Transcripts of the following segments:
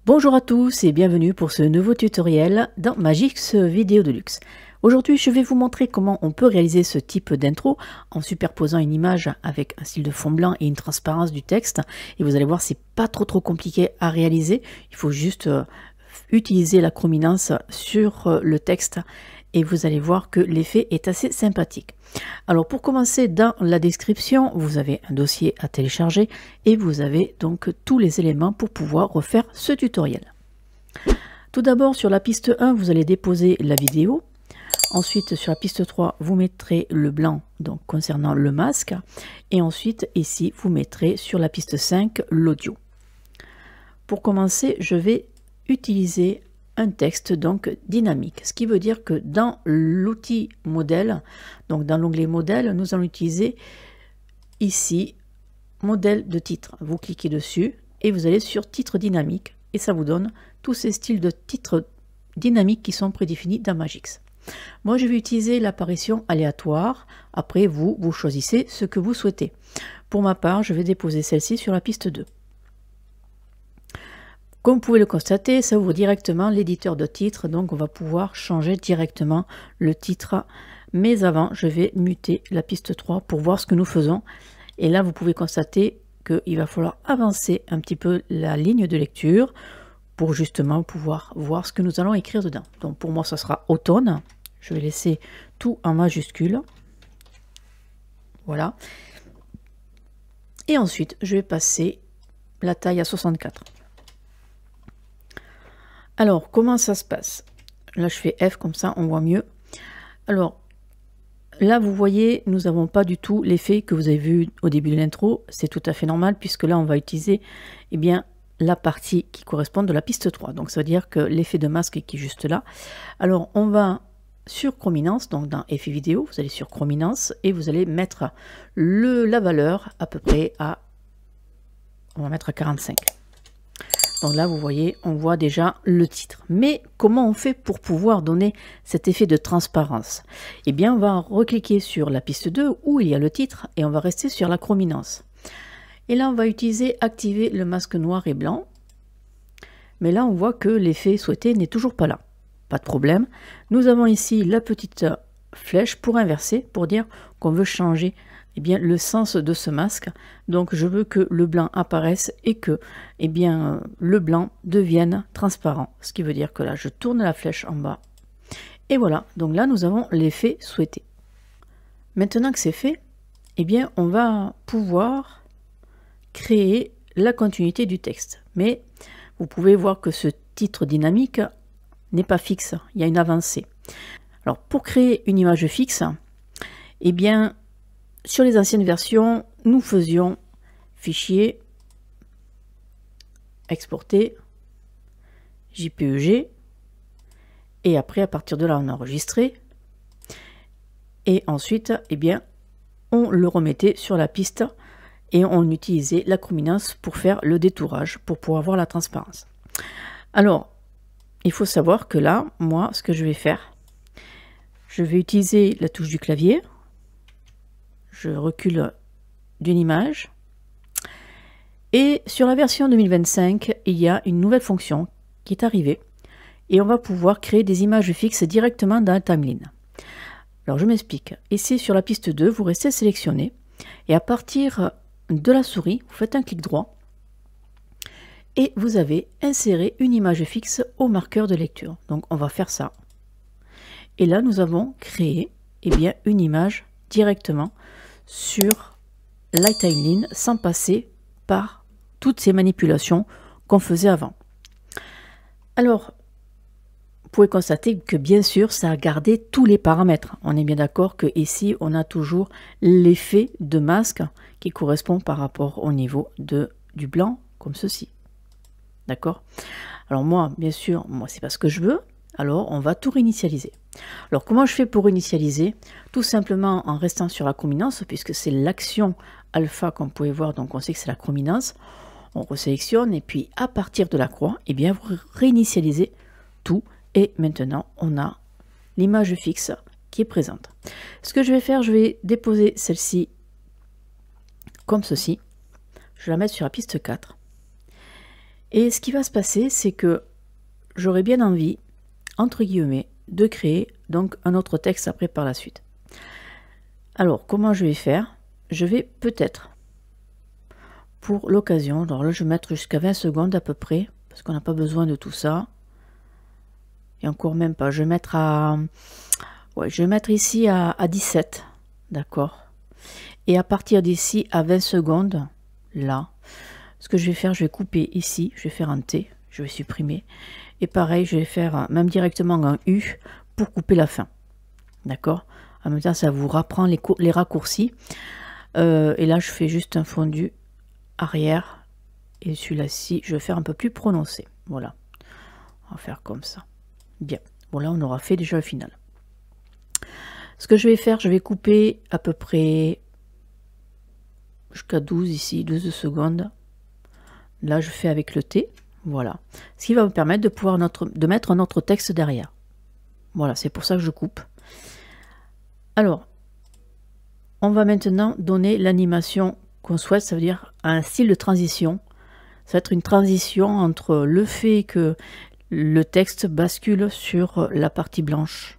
Bonjour à tous et bienvenue pour ce nouveau tutoriel dans Magix Vidéo Deluxe. Aujourd'hui, je vais vous montrer comment on peut réaliser ce type d'intro en superposant une image avec un style de fond blanc et une transparence du texte. Et vous allez voir, c'est pas trop compliqué à réaliser. Il faut juste utiliser la chrominance sur le texte et vous allez voir que l'effet est assez sympathique. Alors pour commencer, dans la description, vous avez un dossier à télécharger et vous avez donc tous les éléments pour pouvoir refaire ce tutoriel. Tout d'abord, sur la piste 1, vous allez déposer la vidéo. Ensuite, sur la piste 3, vous mettrez le blanc donc concernant le masque. Et ensuite, ici, vous mettrez sur la piste 5 l'audio. Pour commencer, je vais utiliser un texte donc dynamique, ce qui veut dire que dans l'outil modèle, donc dans l'onglet modèle, nous allons utiliser ici modèle de titre. Vous cliquez dessus et vous allez sur titre dynamique et ça vous donne tous ces styles de titres dynamiques qui sont prédéfinis dans Magix. Moi, je vais utiliser l'apparition aléatoire. Après, vous choisissez ce que vous souhaitez. Pour ma part, je vais déposer celle-ci sur la piste 2. Comme vous pouvez le constater, ça ouvre directement l'éditeur de titre, donc on va pouvoir changer directement le titre. Mais avant, je vais muter la piste 3 pour voir ce que nous faisons. Et là, vous pouvez constater qu'il va falloir avancer un petit peu la ligne de lecture pour justement pouvoir voir ce que nous allons écrire dedans. Donc pour moi, ça sera automne. Je vais laisser tout en majuscule. Voilà. Et ensuite, je vais passer la taille à 64. Alors, comment ça se passe? Là, je fais F, comme ça, on voit mieux. Alors, là, vous voyez, nous n'avons pas du tout l'effet que vous avez vu au début de l'intro. C'est tout à fait normal, puisque là, on va utiliser la partie qui correspond de la piste 3. Donc, ça veut dire que l'effet de masque qui est juste là. Alors, on va sur chrominance, donc dans effet vidéo, vous allez sur chrominance, et vous allez mettre la valeur à peu près à, on va mettre à 45. Donc là, vous voyez, on voit déjà le titre. Mais comment on fait pour pouvoir donner cet effet de transparence? Eh bien, on va recliquer sur la piste 2 où il y a le titre et on va rester sur la chrominance. Et là, on va utiliser activer le masque noir et blanc. Mais là, on voit que l'effet souhaité n'est toujours pas là. Pas de problème. Nous avons ici la petite flèche pour inverser, pour dire qu'on veut changer le sens de ce masque. Donc je veux que le blanc apparaisse et que le blanc devienne transparent. Ce qui veut dire que là je tourne la flèche en bas. Et voilà, donc là nous avons l'effet souhaité. Maintenant que c'est fait, on va pouvoir créer la continuité du texte. Mais vous pouvez voir que ce titre dynamique n'est pas fixe, il y a une avancée. Alors pour créer une image fixe, sur les anciennes versions, nous faisions fichier, exporter, JPEG, et après à partir de là on enregistrait, et ensuite on le remettait sur la piste et on utilisait la chrominance pour faire le détourage, pour pouvoir voir la transparence. Alors, il faut savoir que là, moi, ce que je vais faire, je vais utiliser la touche du clavier. Je recule d'une image. Et sur la version 2025, il y a une nouvelle fonction qui est arrivée. Et on va pouvoir créer des images fixes directement dans la timeline. Alors je m'explique. Ici sur la piste 2, vous restez sélectionné. Et à partir de la souris, vous faites un clic droit. Et vous avez inséré une image fixe au marqueur de lecture. Donc on va faire ça. Et là, nous avons créé une image directement sur la timeline sans passer par toutes ces manipulations qu'on faisait avant. Alors, vous pouvez constater que bien sûr, ça a gardé tous les paramètres. On est bien d'accord que ici, on a toujours l'effet de masque qui correspond par rapport au niveau du blanc, comme ceci. D'accord? Alors moi, bien sûr, c'est pas ce que je veux. Alors, on va tout réinitialiser. Alors, comment je fais pour initialiser? Tout simplement en restant sur la chrominance, puisque c'est l'action alpha qu'on pouvait voir, donc on sait que c'est la chrominance. On resélectionne et puis à partir de la croix, vous réinitialisez tout et maintenant on a l'image fixe qui est présente. Ce que je vais faire, je vais déposer celle-ci comme ceci. Je vais la mettre sur la piste 4. Et ce qui va se passer, c'est que j'aurais bien envie, entre guillemets, de créer donc un autre texte après par la suite. Alors, comment je vais faire? Je vais peut-être, pour l'occasion, alors là je vais mettre jusqu'à 20 secondes à peu près, parce qu'on n'a pas besoin de tout ça. Et encore même pas, je vais mettre à... Ouais, je vais mettre ici à 17, d'accord. Et à partir d'ici à 20 secondes, là, ce que je vais faire, je vais couper ici, je vais faire un T, je vais supprimer. Et pareil, je vais faire même directement un U pour couper la fin, d'accord. En même temps, ça vous reprend les raccourcis. Et là, je fais juste un fondu arrière. Et celui-là-ci, je vais faire un peu plus prononcé. Voilà, on va faire comme ça. Bien, bon là, on aura fait déjà le final. Ce que je vais faire, je vais couper à peu près jusqu'à 12 ici, 12 secondes. Là, je fais avec le T, voilà. Ce qui va me permettre de pouvoir de mettre un autre texte derrière. Voilà, c'est pour ça que je coupe. Alors, on va maintenant donner l'animation qu'on souhaite, ça veut dire un style de transition. Ça va être une transition entre le fait que le texte bascule sur la partie blanche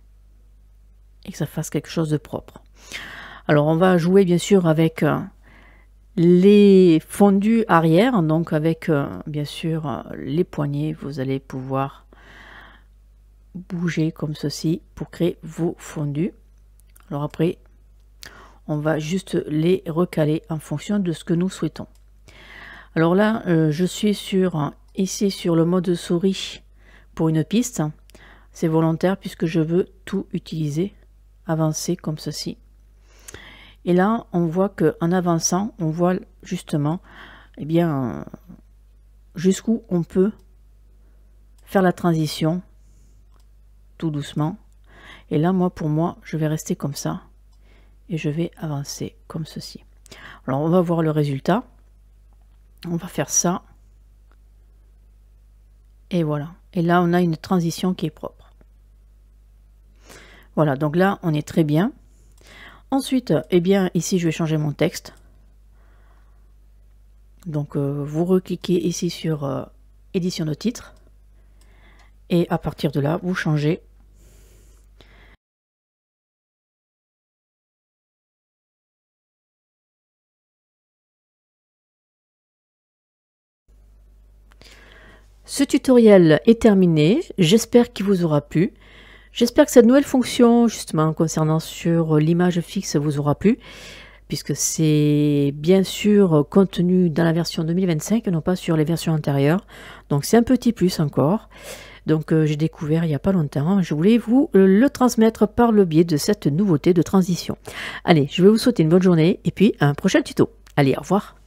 et que ça fasse quelque chose de propre. Alors, on va jouer bien sûr avec les fondus arrière, donc avec bien sûr les poignets. Vous allez pouvoir bouger comme ceci pour créer vos fondus. Alors après, on va juste les recaler en fonction de ce que nous souhaitons. Alors là, je suis ici sur le mode souris pour une piste. C'est volontaire puisque je veux tout utiliser, avancer comme ceci. Et là, on voit qu'en avançant, on voit justement, eh bien, jusqu'où on peut faire la transition tout doucement. Et là, pour moi, je vais rester comme ça et je vais avancer comme ceci. Alors, on va voir le résultat. On va faire ça. Et voilà. Et là, on a une transition qui est propre. Voilà, donc là, on est très bien. Ensuite, eh bien, ici, je vais changer mon texte. Donc, vous recliquez ici sur édition de titre. Et à partir de là, vous changez. Ce tutoriel est terminé. J'espère qu'il vous aura plu. J'espère que cette nouvelle fonction, justement, concernant sur l'image fixe, vous aura plu, puisque c'est bien sûr contenu dans la version 2025, non pas sur les versions antérieures. Donc c'est un petit plus encore. Donc j'ai découvert il n'y a pas longtemps. Je voulais vous le transmettre par le biais de cette nouveauté de transition. Allez, je vais vous souhaiter une bonne journée et puis un prochain tuto. Allez, au revoir.